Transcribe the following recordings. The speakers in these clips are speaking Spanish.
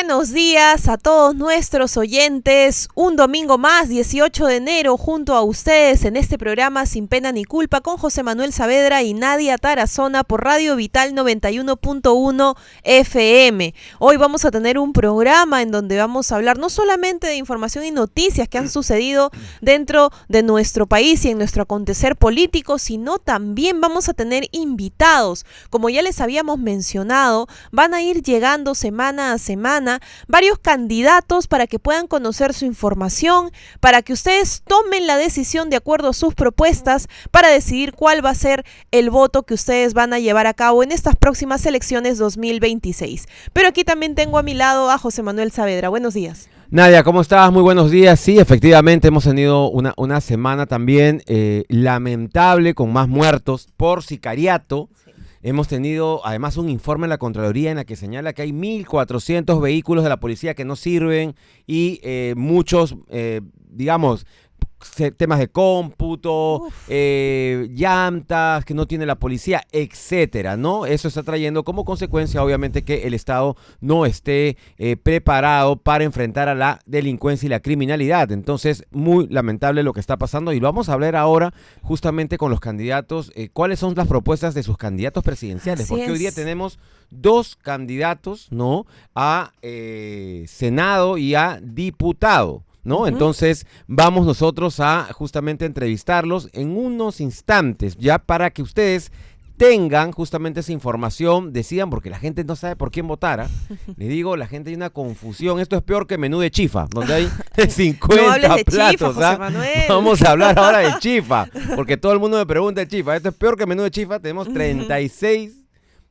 buenos días a todos nuestros oyentes. Un domingo más, 18 de enero, junto a ustedes en este programa Sin Pena ni Culpa con José Manuel Saavedra y Nadia Tarazona por Radio Vital 91.1 FM. Hoy vamos a tener un programa en donde vamos a hablar no solamente de información y noticias que han sucedido dentro de nuestro país y en nuestro acontecer político, sino también vamos a tener invitados. Como ya les habíamos mencionado, van a ir llegando semana a semana varios candidatos para que puedan conocer su información, para que ustedes tomen la decisión de acuerdo a sus propuestas para decidir cuál va a ser el voto que ustedes van a llevar a cabo en estas próximas elecciones 2026. Pero aquí también tengo a mi lado a José Manuel Saavedra. Buenos días. Nadia, ¿cómo estás? Muy buenos días. Sí, efectivamente hemos tenido una semana también lamentable con más muertos por sicariato. Sí. Hemos tenido además un informe en la Contraloría en la que señala que hay 1.400 vehículos de la policía que no sirven y muchos, digamos, temas de cómputo, llantas que no tiene la policía, etcétera, ¿no? Eso está trayendo como consecuencia, obviamente, que el Estado no esté preparado para enfrentar a la delincuencia y la criminalidad. Entonces, muy lamentable lo que está pasando y lo vamos a hablar ahora justamente con los candidatos. ¿Cuáles son las propuestas de sus candidatos presidenciales? Así porque es. hoy día tenemos dos candidatos, ¿no? A Senado y a diputado, ¿no? Entonces vamos nosotros a justamente entrevistarlos en unos instantes, ya para que ustedes tengan justamente esa información, decidan, porque la gente no sabe por quién votar. Les digo, la gente hay una confusión. Esto es peor que menú de chifa, donde hay 50 no hables de platos. chifa, José Manuel. Vamos a hablar ahora de chifa, porque todo el mundo me pregunta de chifa. Esto es peor que menú de chifa. Tenemos 36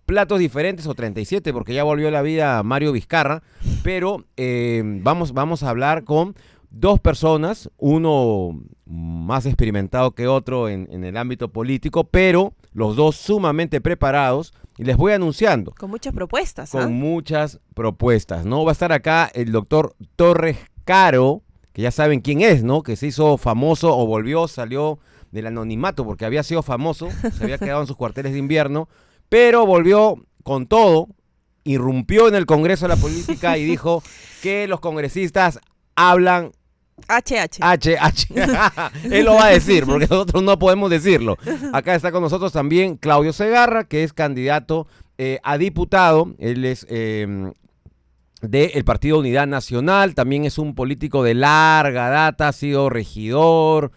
platos diferentes, o 37, porque ya volvió a la vida Mario Vizcarra, pero vamos a hablar con dos personas, uno más experimentado que otro en el ámbito político, pero los dos sumamente preparados, y les voy anunciando. Con muchas propuestas. Con muchas propuestas, ¿no? Va a estar acá el doctor Torres Caro, que ya saben quién es, ¿no? Que se hizo famoso o salió del anonimato porque había sido famoso, se había quedado en sus cuarteles de invierno, pero volvió con todo, irrumpió en el Congreso de la Política y dijo que los congresistas hablan HH. Él lo va a decir, porque nosotros no podemos decirlo. Acá está con nosotros también Claudio Segarra, que es candidato a diputado. Él es del Partido Unidad Nacional, también es un político de larga data, ha sido regidor,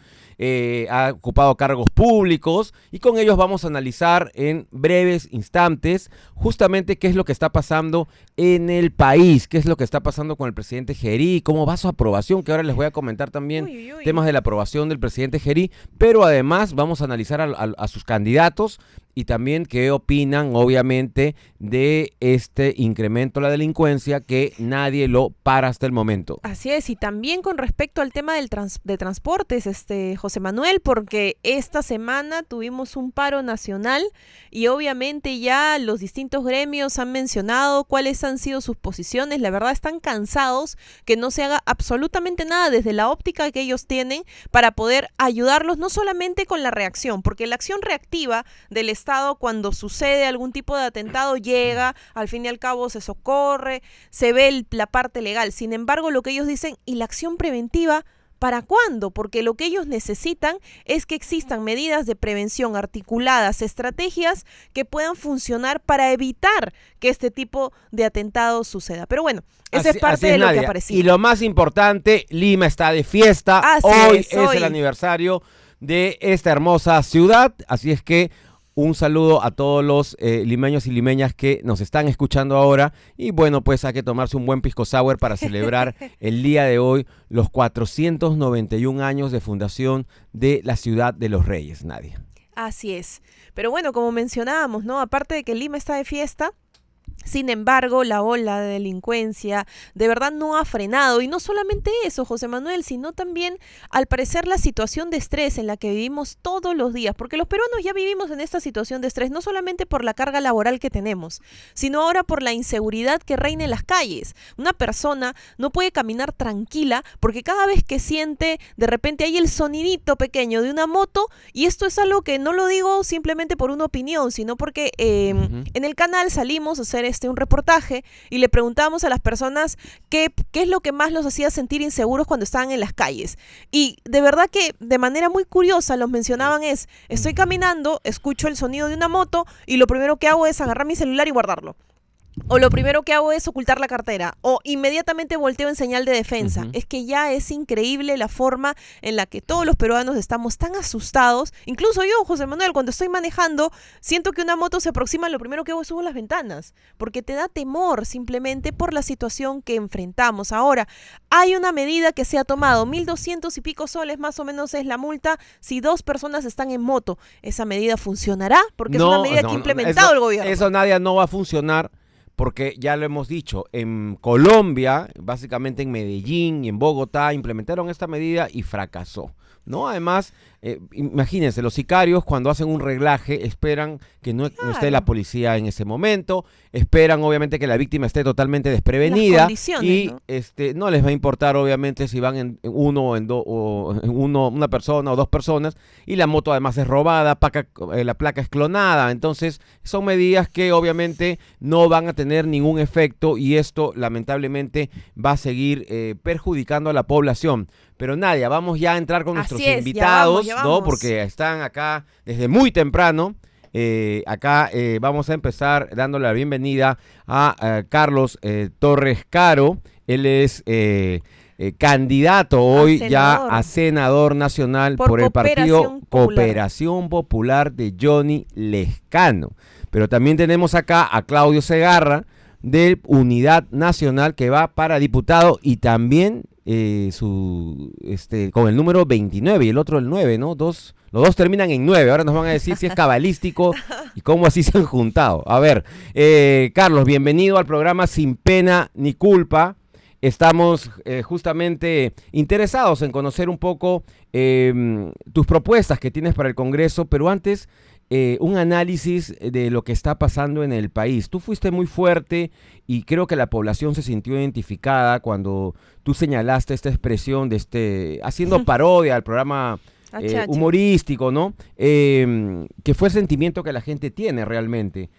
ha ocupado cargos públicos, y con ellos vamos a analizar en breves instantes justamente qué es lo que está pasando en el país, qué es lo que está pasando con el presidente Gerí, cómo va su aprobación, que ahora les voy a comentar también temas de la aprobación del presidente Gerí, pero además vamos a analizar a sus candidatos y también qué opinan, obviamente, de este incremento de la delincuencia que nadie lo para hasta el momento. Así es, y también con respecto al tema de transportes, José Manuel, porque esta semana tuvimos un paro nacional y obviamente ya los distintos gremios han mencionado cuáles han sido sus posiciones. La verdad, están cansados que no se haga absolutamente nada desde la óptica que ellos tienen para poder ayudarlos, no solamente con la reacción, porque la acción reactiva del Estado, cuando sucede algún tipo de atentado, llega, al fin y al cabo se socorre, se ve la parte legal. Sin embargo, lo que ellos dicen, ¿y la acción preventiva para cuándo? Porque lo que ellos necesitan es que existan medidas de prevención articuladas, estrategias que puedan funcionar para evitar que este tipo de atentados suceda. Pero bueno, esa es parte de lo que aparecía. Y lo más importante, Lima está de fiesta. Hoy es el aniversario de esta hermosa ciudad, así es que un saludo a todos los limeños y limeñas que nos están escuchando ahora. Y bueno, pues hay que tomarse un buen pisco sour para celebrar el día de hoy los 491 años de fundación de la ciudad de los Reyes, Nadia. Así es. Pero bueno, como mencionábamos, ¿no? Aparte de que Lima está de fiesta, sin embargo, la ola de delincuencia de verdad no ha frenado. Y no solamente eso, José Manuel, sino también, al parecer, la situación de estrés en la que vivimos todos los días. Porque los peruanos ya vivimos en esta situación de estrés, no solamente por la carga laboral que tenemos, sino ahora por la inseguridad que reina en las calles. Una persona no puede caminar tranquila porque cada vez que siente, de repente hay el sonidito pequeño de una moto, y esto es algo que no lo digo simplemente por una opinión, sino porque en el canal salimos a hacer un reportaje y le preguntábamos a las personas qué es lo que más los hacía sentir inseguros cuando estaban en las calles. Y de verdad que de manera muy curiosa los mencionaban estoy caminando, escucho el sonido de una moto y lo primero que hago es agarrar mi celular y guardarlo. O lo primero que hago es ocultar la cartera. O inmediatamente volteo en señal de defensa. Es que ya es increíble la forma en la que todos los peruanos estamos tan asustados. Incluso yo, José Manuel, cuando estoy manejando, siento que una moto se aproxima, lo primero que hago es subo las ventanas. Porque te da temor simplemente por la situación que enfrentamos. Ahora, hay una medida que se ha tomado. 1.200 y pico soles más o menos es la multa si 2 personas están en moto. ¿Esa medida funcionará? Porque es una medida que ha implementado el gobierno. Eso, Nadia, no va a funcionar. Porque ya lo hemos dicho, en Colombia, básicamente en Medellín y en Bogotá, implementaron esta medida y fracasó, ¿no? Además, imagínense, los sicarios cuando hacen un reglaje esperan que no esté la policía en ese momento, esperan obviamente que la víctima esté totalmente desprevenida y ¿no? No les va a importar obviamente si van en uno o una persona o 2 personas y la moto además es robada, la placa es clonada, entonces son medidas que obviamente no van a tener ningún efecto y esto lamentablemente va a seguir perjudicando a la población. Pero Nadia, vamos ya a entrar con nuestros invitados, ya vamos. ¿No? Porque están acá desde muy temprano. Vamos a empezar dándole la bienvenida a Carlos Torres Caro. Él es candidato hoy ya a senador nacional por el partido Cooperación Popular de Johnny Lescano. Pero también tenemos acá a Claudio Segarra de Unidad Nacional que va para diputado y también con el número 29 y el otro el 9, ¿no? Los dos terminan en 9. Ahora nos van a decir si es cabalístico y cómo así se han juntado. A ver, Carlos, bienvenido al programa Sin Pena ni Culpa. Estamos justamente interesados en conocer un poco tus propuestas que tienes para el Congreso, pero antes un análisis de lo que está pasando en el país. Tú fuiste muy fuerte y creo que la población se sintió identificada cuando tú señalaste esta expresión de haciendo parodia al programa humorístico, ¿no? Que fue el sentimiento que la gente tiene realmente.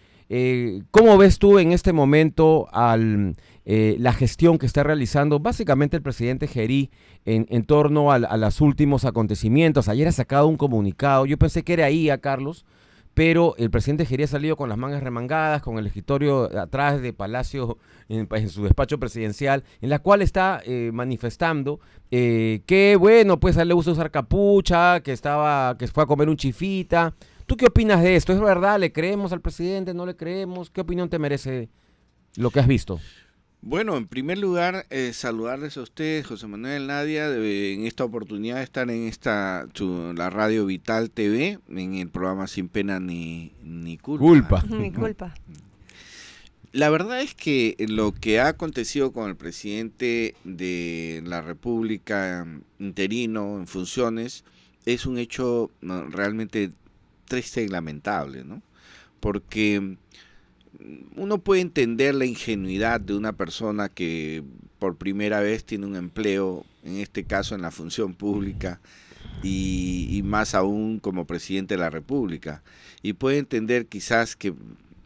¿Cómo ves tú en este momento la gestión que está realizando básicamente el presidente Gerí en torno a los últimos acontecimientos? Ayer ha sacado un comunicado, yo pensé que era ahí a Carlos, pero el presidente Gerí ha salido con las mangas remangadas, con el escritorio atrás de Palacio en su despacho presidencial, en la cual está manifestando que, bueno, pues a él le gusta usar capucha, que fue a comer un chifita. ¿Tú qué opinas de esto? ¿Es verdad? ¿Le creemos al presidente? ¿No le creemos? ¿Qué opinión te merece lo que has visto? Bueno, en primer lugar, saludarles a ustedes, José Manuel, Nadia, en esta oportunidad de estar en la Radio Vital TV, en el programa Sin Pena ni Culpa. Ni culpa. La verdad es que lo que ha acontecido con el presidente de la República interino en funciones es un hecho realmente triste y lamentable, ¿no? Porque uno puede entender la ingenuidad de una persona que por primera vez tiene un empleo, en este caso en la función pública, y más aún como presidente de la República. Y puede entender quizás que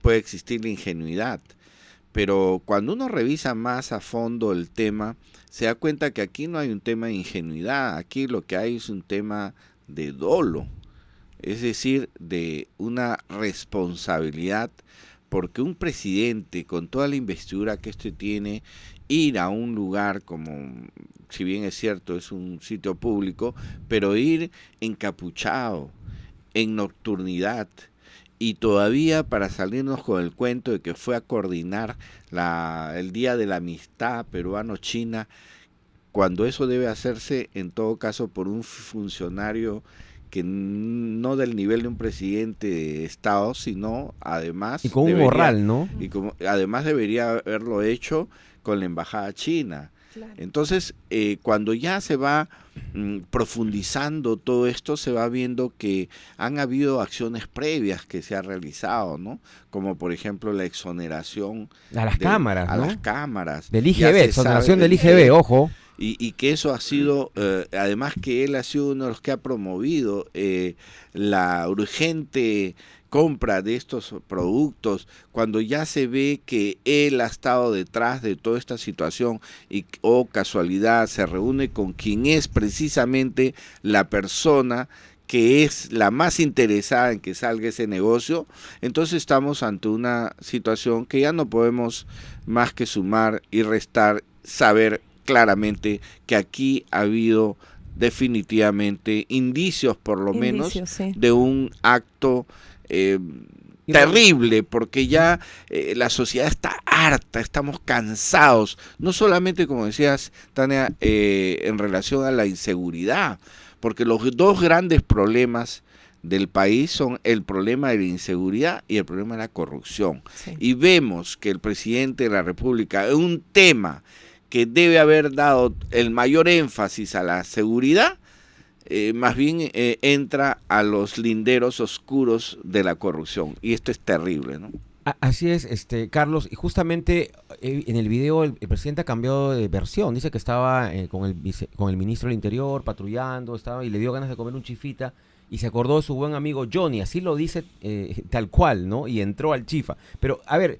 puede existir la ingenuidad, pero cuando uno revisa más a fondo el tema, se da cuenta que aquí no hay un tema de ingenuidad, aquí lo que hay es un tema de dolo, es decir, de una responsabilidad, porque un presidente con toda la investidura que tiene, ir a un lugar como, si bien es cierto, es un sitio público, pero ir encapuchado, en nocturnidad, y todavía para salirnos con el cuento de que fue a coordinar el Día de la Amistad Peruano-China, cuando eso debe hacerse en todo caso por un funcionario que no del nivel de un presidente de Estado, sino además... Y con un morral, ¿no? Y además debería haberlo hecho con la embajada china. Claro. Entonces, cuando ya se va profundizando todo esto, se va viendo que han habido acciones previas que se han realizado, ¿no? Como por ejemplo la exoneración... A las cámaras, ¿no? A las cámaras. Del IGB, exoneración del IGB, ojo. Y que eso ha sido, además que él ha sido uno de los que ha promovido la urgente compra de estos productos, cuando ya se ve que él ha estado detrás de toda esta situación y casualidad se reúne con quien es precisamente la persona que es la más interesada en que salga ese negocio, entonces estamos ante una situación que ya no podemos más que sumar y restar, saber claramente que aquí ha habido definitivamente indicios, por lo menos, sí, de un acto terrible, porque ya la sociedad está harta, estamos cansados, no solamente, como decías, Tania, en relación a la inseguridad, porque los dos grandes problemas del país son el problema de la inseguridad y el problema de la corrupción. Sí. Y vemos que el presidente de la República, en un tema que debe haber dado el mayor énfasis a la seguridad, más bien entra a los linderos oscuros de la corrupción. Y esto es terrible, ¿no? Así es, Carlos, y justamente en el video el presidente ha cambiado de versión, dice que estaba con el ministro del Interior patrullando, y le dio ganas de comer un chifita, y se acordó de su buen amigo Johnny, así lo dice tal cual, ¿no? Y entró al chifa. Pero, a ver,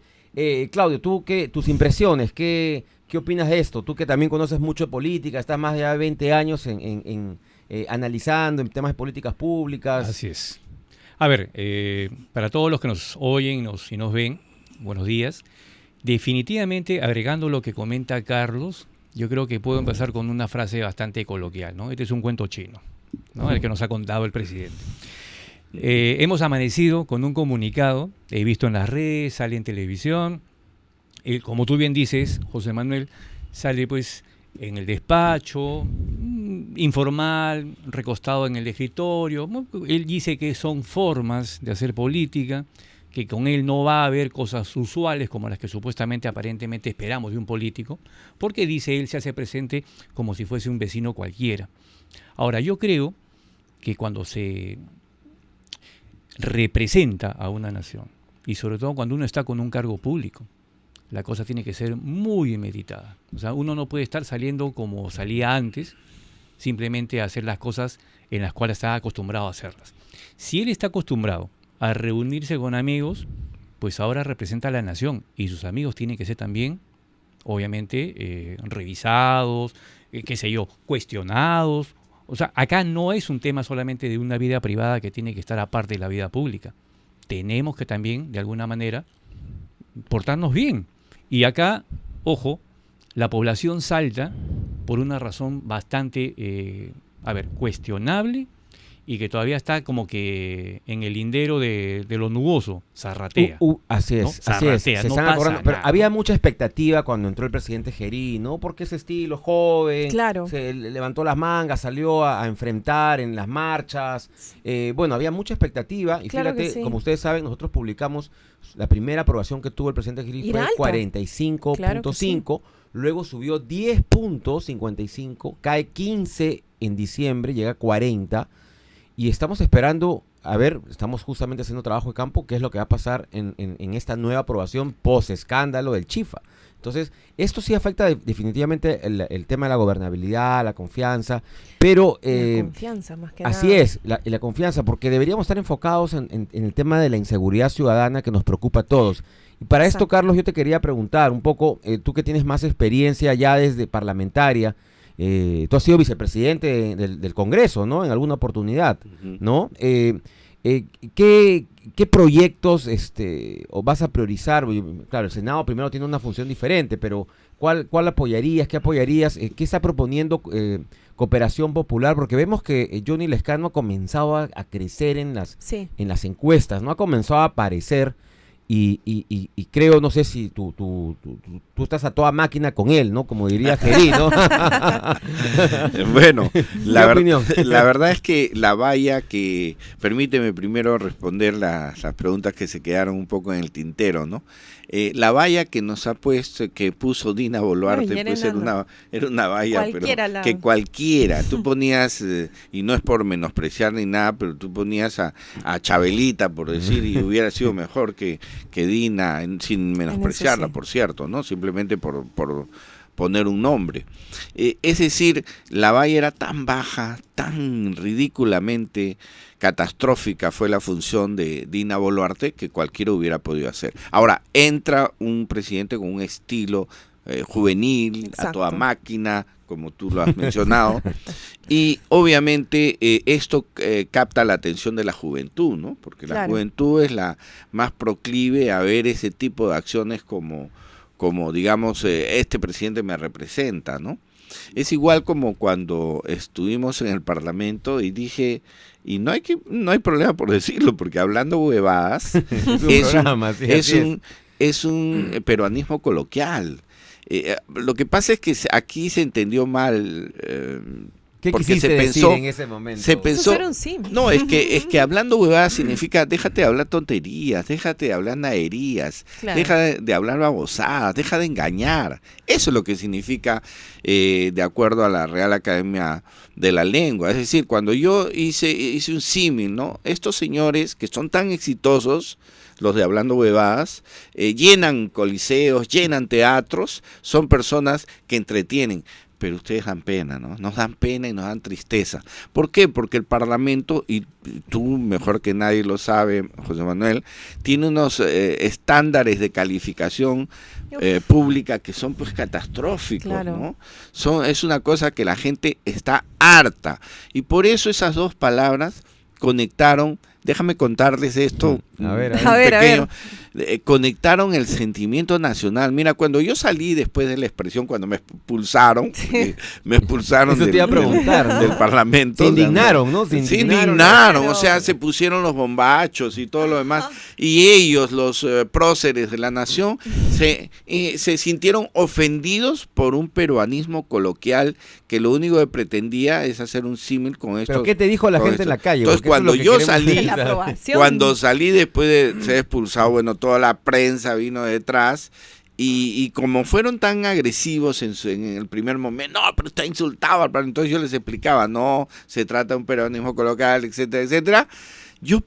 Claudio, tus impresiones, ¿qué opinas de esto? Tú que también conoces mucho de política, estás más de 20 años analizando en temas de políticas públicas. Así es. A ver, para todos los que nos oyen y nos ven, buenos días. Definitivamente, agregando lo que comenta Carlos, yo creo que puedo empezar con una frase bastante coloquial, ¿no? Este es un cuento chino, ¿no? El que nos ha contado el presidente. Hemos amanecido con un comunicado, he visto en las redes, sale en televisión, como tú bien dices, José Manuel, sale pues en el despacho, informal, recostado en el escritorio. Él dice que son formas de hacer política, que con él no va a haber cosas usuales como las que supuestamente, aparentemente esperamos de un político, porque dice él se hace presente como si fuese un vecino cualquiera. Ahora, yo creo que cuando se representa a una nación, y sobre todo cuando uno está con un cargo público, la cosa tiene que ser muy meditada. O sea, uno no puede estar saliendo como salía antes, simplemente a hacer las cosas en las cuales estaba acostumbrado a hacerlas. Si él está acostumbrado a reunirse con amigos, pues ahora representa a la nación y sus amigos tienen que ser también, obviamente, revisados, cuestionados. O sea, acá no es un tema solamente de una vida privada que tiene que estar aparte de la vida pública. Tenemos que también, de alguna manera, portarnos bien. Y acá, ojo, la población salta por una razón bastante, cuestionable y que todavía está como que en el lindero de lo nuboso, zarratea. Así es, ¿no? así Zarratea, es. Se no están pasa acordando, pero nada. había mucha expectativa cuando entró el presidente Gerí, ¿no? Porque ese estilo joven, Claro. se levantó las mangas, salió a enfrentar en las marchas. Había mucha expectativa y Claro que fíjate, sí. como ustedes saben, nosotros publicamos la primera aprobación que tuvo el presidente Gerí Era fue alta. 45.5, Claro que sí. luego subió 10.55, cae 15 en diciembre, llega a 40. Y estamos esperando, estamos justamente haciendo trabajo de campo, qué es lo que va a pasar en esta nueva aprobación post-escándalo del Chifa. Entonces, esto sí afecta definitivamente el tema de la gobernabilidad, la confianza, pero... La confianza, más que así nada. es, la confianza, porque deberíamos estar enfocados en el tema de la inseguridad ciudadana que nos preocupa a todos. Y para esto, Exacto. Carlos, yo te quería preguntar un poco, tú que tienes más experiencia ya desde parlamentaria, tú has sido vicepresidente del Congreso, ¿no? En alguna oportunidad, ¿no? ¿Qué proyectos o vas a priorizar? Claro, el Senado primero tiene una función diferente, pero ¿cuál apoyarías? ¿Qué apoyarías? ¿Qué está proponiendo Cooperación Popular? Porque vemos que Johnny Lescano ha comenzado a crecer en las encuestas, ¿no? Ha comenzado a aparecer. Y creo, no sé si tú estás a toda máquina con él, ¿no? Como diría Gerí, ¿no? Bueno, la opinión? verdad es que la valla que... Permíteme primero responder las preguntas que se quedaron un poco en el tintero, ¿no? La valla que nos ha puesto, que puso Dina Boluarte, Ay, pues era una valla, Cualquiera pero que cualquiera, tú ponías, y no es por menospreciar ni nada, pero tú ponías a Chabelita, por decir, y hubiera sido mejor que Dina, sin menospreciarla, sí. por cierto, ¿no? Simplemente por poner un nombre. Es decir, la valla era tan baja, tan ridículamente catastrófica fue la función de Dina Boluarte que cualquiera hubiera podido hacer. Ahora, entra un presidente con un estilo juvenil, Exacto. a toda máquina, como tú lo has mencionado, y obviamente esto capta la atención de la juventud, ¿no? Porque la Claro. juventud es la más proclive a ver ese tipo de acciones como digamos, este presidente me representa, ¿no? Es igual como cuando estuvimos en el Parlamento y dije, y no hay problema por decirlo, porque hablando huevadas es un peruanismo coloquial. Lo que pasa es que aquí se entendió mal. ¿Qué porque quisiste se decir pensó, en ese momento? se Eso pensó, era un símil. no, es que hablando huevadas significa déjate de hablar tonterías, déjate de hablar naderías, Claro. deja de hablar babosadas, deja de engañar. Eso es lo que significa de acuerdo a la Real Academia de la Lengua. Es decir, cuando yo hice un símil, ¿no? Estos señores que son tan exitosos, los de hablando huevadas, llenan coliseos, llenan teatros, son personas que entretienen. Pero ustedes dan pena, ¿no? Nos dan pena y nos dan tristeza. ¿Por qué? Porque el Parlamento, y tú mejor que nadie lo sabe, José Manuel, tiene unos estándares de calificación pública que son pues catastróficos, Claro. ¿no? Es una cosa que la gente está harta. Y por eso esas dos palabras conectaron. Déjame contarles esto, A ver. A ver, a ver. conectaron el sentimiento nacional. Mira, cuando yo salí después de la expresión, cuando me expulsaron, me expulsaron Eso te iba a preguntar, ¿no? del Parlamento. Se indignaron, ¿no? Se indignaron, Pero- o sea, se pusieron los bombachos y todo lo demás. Y ellos, los próceres de la nación, se sintieron ofendidos por un peruanismo coloquial que lo único que pretendía es hacer un símil con esto. ¿Pero qué te dijo la gente en la calle? Entonces, Porque eso es lo cuando que yo queremos salí, saber. La aprobación. cuando salí después de ser expulsado, bueno, toda la prensa vino detrás y como fueron tan agresivos en el primer momento, no, pero está insultado, entonces yo les explicaba, no, se trata de un peruanismo coloquial, etcétera, etcétera. Yo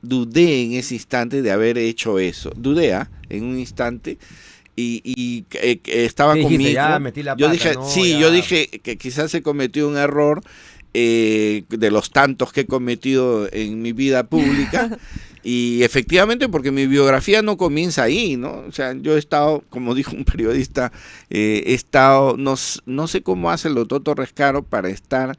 dudé en ese instante de haber hecho eso, en un instante. Y estaba ¿Qué con mi dijiste? hijo. Ya metí la Yo pata, dije, ¿no? sí, Ya. yo dije que quizás se cometió un error de los tantos que he cometido en mi vida pública. Y efectivamente, porque mi biografía no comienza ahí, ¿no? O sea, yo he estado, como dijo un periodista, no sé cómo hace el Toto Rescaro para estar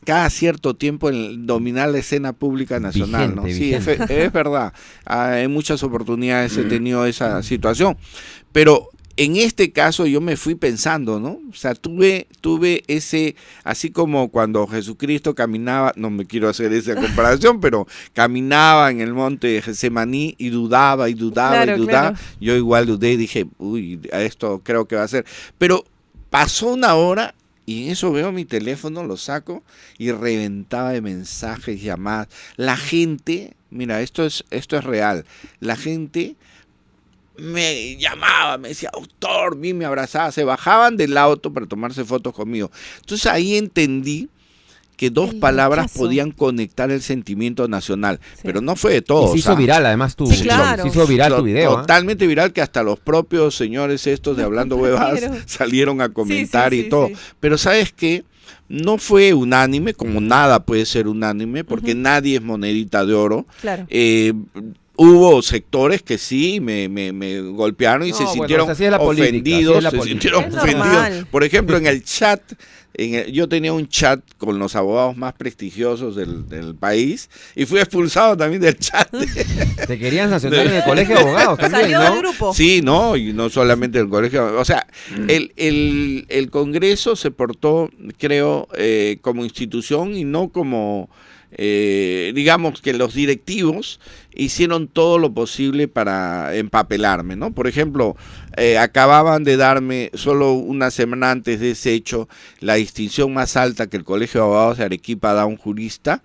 cada cierto tiempo en dominar la escena pública nacional, ¿no? Vigente. Sí, es verdad. En muchas oportunidades he tenido esa situación. Pero en este caso yo me fui pensando, ¿no? O sea, tuve ese, así como cuando Jesucristo caminaba, no me quiero hacer esa comparación, pero caminaba en el monte de Getsemaní y dudaba, Claro. yo igual dudé y dije, uy, a esto creo que va a ser. Pero pasó una hora y en eso veo mi teléfono, lo saco y reventaba de mensajes, llamadas. La gente, mira, esto es real, la gente me llamaba, me decía, autor, me abrazaba, se bajaban del auto para tomarse fotos conmigo. Entonces ahí entendí que dos El palabras rechazo. podían conectar el sentimiento nacional, Sí. pero no fue de Y todos. se hizo viral, además, tú. Sí, claro. Se hizo viral tu video. ¿ah? Totalmente viral, que hasta los propios señores estos de Hablando Huevadas Pero- salieron a comentar Sí, y todo. sí. Pero ¿sabes qué? No fue unánime, como nada puede ser unánime, porque nadie es monedita de oro. Claro. Hubo sectores que sí me golpearon y No, se bueno, sintieron así es la política, ofendidos, así es la se política. sintieron Es ofendidos. normal. Por ejemplo, en el chat, yo tenía un chat con los abogados más prestigiosos del país y fui expulsado también del chat. Te querían sancionar en el colegio de abogados también, Salió ¿no? del grupo. Sí, no, y no solamente el colegio. O sea, el Congreso se portó, creo, como institución y no como, digamos que los directivos hicieron todo lo posible para empapelarme, ¿no? Por ejemplo, acababan de darme, solo una semana antes de ese hecho, la distinción más alta que el Colegio de Abogados de Arequipa da a un jurista,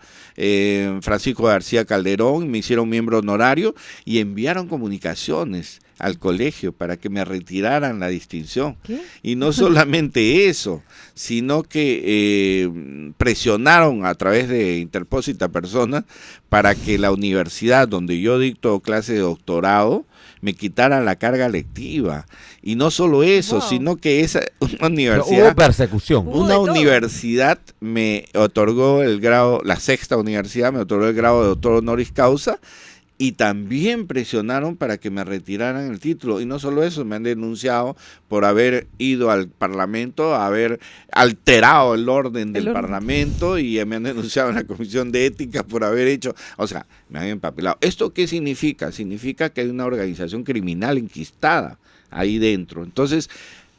Francisco García Calderón, me hicieron miembro honorario y enviaron comunicaciones al colegio para que me retiraran la distinción. ¿Qué? Y no solamente eso, sino que presionaron a través de interpósita persona para que la universidad donde yo dicto clase de doctorado me quitaran la carga lectiva. Y no solo eso, Wow. sino que una Hubo universidad... persecución. Hubo de Una todo. universidad me otorgó el grado, la sexta universidad me otorgó el grado de doctor honoris causa, y también presionaron para que me retiraran el título. Y no solo eso, me han denunciado por haber ido al Parlamento, haber alterado el orden del Parlamento, y me han denunciado en la Comisión de Ética por haber hecho, o sea, me han empapelado. ¿Esto qué significa? Significa que hay una organización criminal enquistada ahí dentro. Entonces,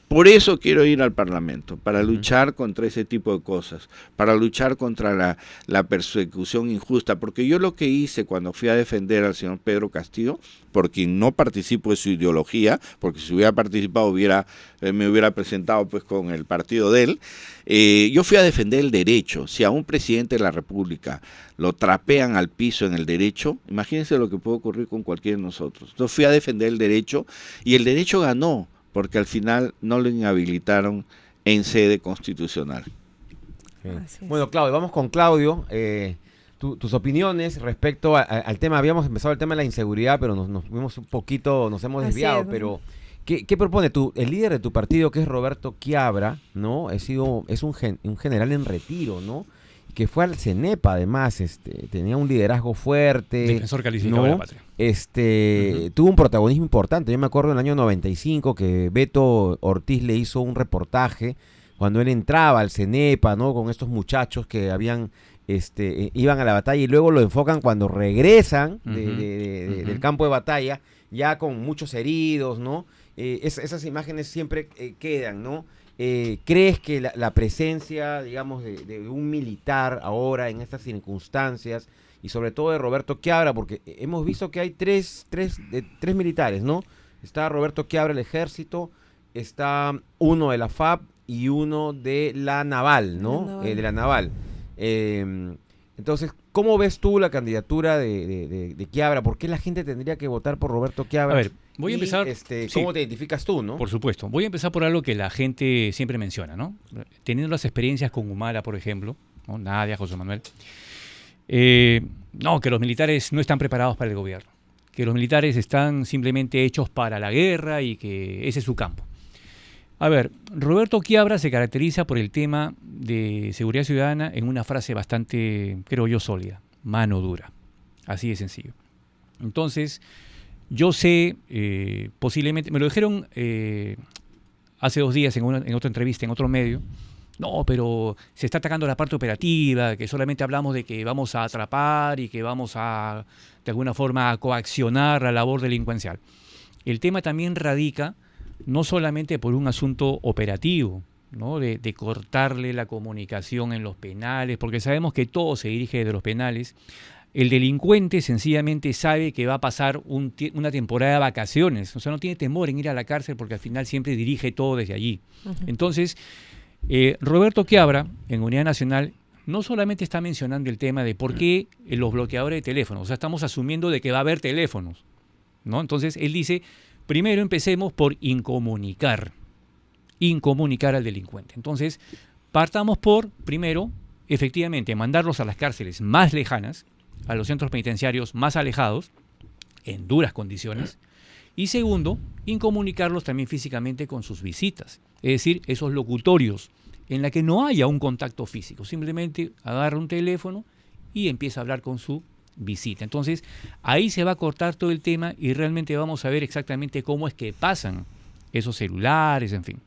por eso quiero ir al Parlamento, para luchar contra ese tipo de cosas, para luchar contra la persecución injusta, porque yo lo que hice cuando fui a defender al señor Pedro Castillo, por quien no participo de su ideología, porque si hubiera participado me hubiera presentado pues con el partido de él, yo fui a defender el derecho. Si a un presidente de la República lo trapean al piso en el derecho, imagínense lo que puede ocurrir con cualquiera de nosotros. Entonces fui a defender el derecho y el derecho ganó, porque al final no lo inhabilitaron en sede constitucional. Sí. Así es. Bueno, Claudio, vamos con Claudio. Tus opiniones respecto al tema. Habíamos empezado el tema de la inseguridad, pero nos fuimos un poquito, nos hemos Así desviado. es. Pero, ¿qué propone tú? El líder de tu partido, que es Roberto Quiabra, ¿no? Es un general en retiro, ¿no? Que fue al CENEPA, además, tenía un liderazgo fuerte. Defensor calificado ¿no? de la patria. Tuvo un protagonismo importante. Yo me acuerdo en el año 95 que Beto Ortiz le hizo un reportaje cuando él entraba al CENEPA, ¿no? Con estos muchachos que iban a la batalla, y luego lo enfocan cuando regresan del campo de batalla, ya con muchos heridos, ¿no? Esas imágenes siempre quedan, ¿no? ¿Crees que la presencia, digamos, de un militar ahora en estas circunstancias, y sobre todo de Roberto Quiabra, porque hemos visto que hay tres militares, ¿no? Está Roberto Quiabra del Ejército, está uno de la FAP y uno de la Naval, ¿no? De la Naval. Entonces, ¿cómo ves tú la candidatura de Quiabra? ¿Por qué la gente tendría que votar por Roberto Quiabra? A ver, voy a empezar... ¿Cómo sí, te identificas tú, no? por supuesto. Voy a empezar por algo que la gente siempre menciona, ¿no? Teniendo las experiencias con Humala, por ejemplo, ¿no? Nadia, José Manuel. No, que los militares no están preparados para el gobierno. Que los militares están simplemente hechos para la guerra y que ese es su campo. A ver, Roberto Quiabra se caracteriza por el tema de seguridad ciudadana en una frase bastante, creo yo, sólida: mano dura. Así de sencillo. Entonces, yo sé, posiblemente, me lo dijeron hace 2 días en otra entrevista, en otro medio. No, pero se está atacando la parte operativa, que solamente hablamos de que vamos a atrapar y que vamos a, de alguna forma, a coaccionar la labor delincuencial. El tema también radica no solamente por un asunto operativo, ¿no? De cortarle la comunicación en los penales, porque sabemos que todo se dirige de los penales. El delincuente sencillamente sabe que va a pasar una temporada de vacaciones, o sea, no tiene temor en ir a la cárcel porque al final siempre dirige todo desde allí. Entonces, Roberto Quiabra, en Unidad Nacional, no solamente está mencionando el tema de por qué los bloqueadores de teléfonos, o sea, estamos asumiendo de que va a haber teléfonos, ¿no? Entonces, él dice, primero empecemos por incomunicar al delincuente. Entonces, partamos por, primero, efectivamente, mandarlos a las cárceles más lejanas, a los centros penitenciarios más alejados, en duras condiciones, y segundo, incomunicarlos también físicamente con sus visitas, es decir, esos locutorios en la que no haya un contacto físico, simplemente agarra un teléfono y empieza a hablar con su visita. Entonces, ahí se va a cortar todo el tema y realmente vamos a ver exactamente cómo es que pasan esos celulares, en fin.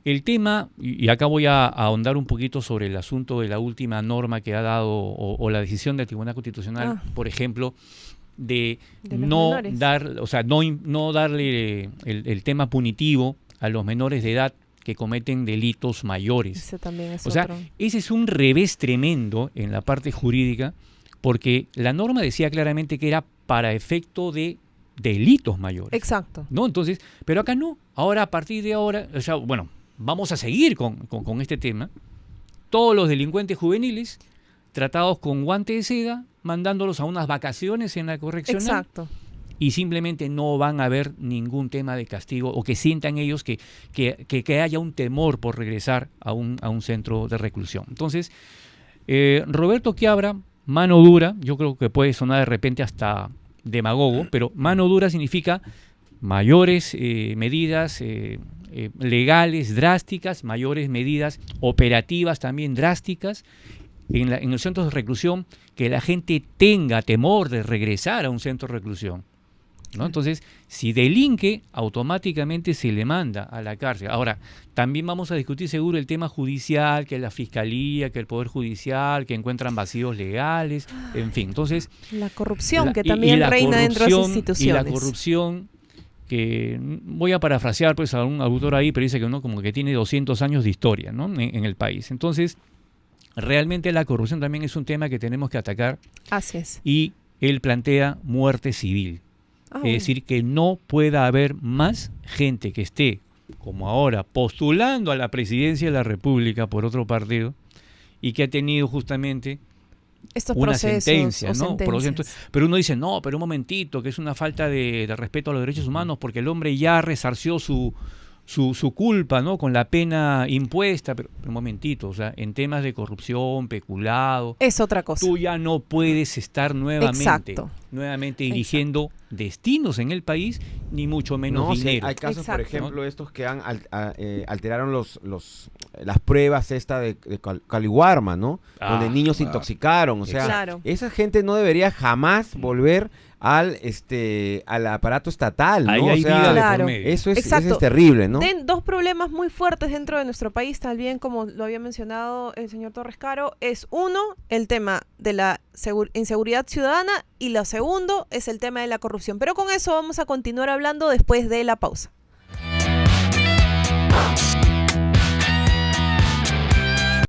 El tema, y acá voy a ahondar un poquito sobre el asunto de la última norma que ha dado, o la decisión del Tribunal Constitucional, por ejemplo, de no menores. no darle el tema punitivo a los menores de edad que cometen delitos mayores. Ese también es O sea, otro. ese es un revés tremendo en la parte jurídica, porque la norma decía claramente que era para efecto de delitos mayores. Exacto. ¿No? Entonces, pero acá no. Ahora, a partir de ahora, o sea, bueno, vamos a seguir con este tema. Todos los delincuentes juveniles tratados con guante de seda, mandándolos a unas vacaciones en la correccional. Exacto. y simplemente no van a haber ningún tema de castigo o que sientan ellos que haya un temor por regresar a un centro de reclusión. Entonces, Roberto Quiabra, mano dura, yo creo que puede sonar de repente hasta demagogo, pero mano dura significa mayores medidas legales drásticas, mayores medidas operativas también drásticas en los centros de reclusión, que la gente tenga temor de regresar a un centro de reclusión, ¿no? Entonces, si delinque, automáticamente se le manda a la cárcel. Ahora, también vamos a discutir seguro el tema judicial, que la fiscalía, que el Poder Judicial, que encuentran vacíos legales, en fin. Entonces, la corrupción que también reina dentro de las instituciones. Y la corrupción, que voy a parafrasear pues a un autor ahí, pero dice que no, como que tiene 200 años de historia, ¿no? en el país. Entonces, realmente la corrupción también es un tema que tenemos que atacar. Así es. Y él plantea muerte civil. Es decir, que no pueda haber más gente que esté, como ahora, postulando a la presidencia de la República por otro partido y que ha tenido justamente estos una procesos sentencia, o ¿no? sentencias. Pero uno dice, no, pero un momentito, que es una falta de respeto a los derechos humanos porque el hombre ya resarció su culpa, ¿no? Con la pena impuesta, pero un momentito, o sea, en temas de corrupción, peculado, es otra cosa. Tú ya no puedes estar nuevamente dirigiendo destinos en el país, ni mucho menos dinero. Sí, hay casos, Exacto. por ejemplo, estos que han alteraron las pruebas de Caliwarma, ¿no? Donde niños se intoxicaron, o sea, claro. Esa gente no debería jamás volver al aparato estatal, ¿no? Ahí hay vida de por medio. Eso es terrible, ¿no? Dos problemas muy fuertes dentro de nuestro país, también como lo había mencionado el señor Torres Caro, es uno, el tema de la inseguridad ciudadana, y lo segundo es el tema de la corrupción. Pero con eso vamos a continuar hablando después de la pausa.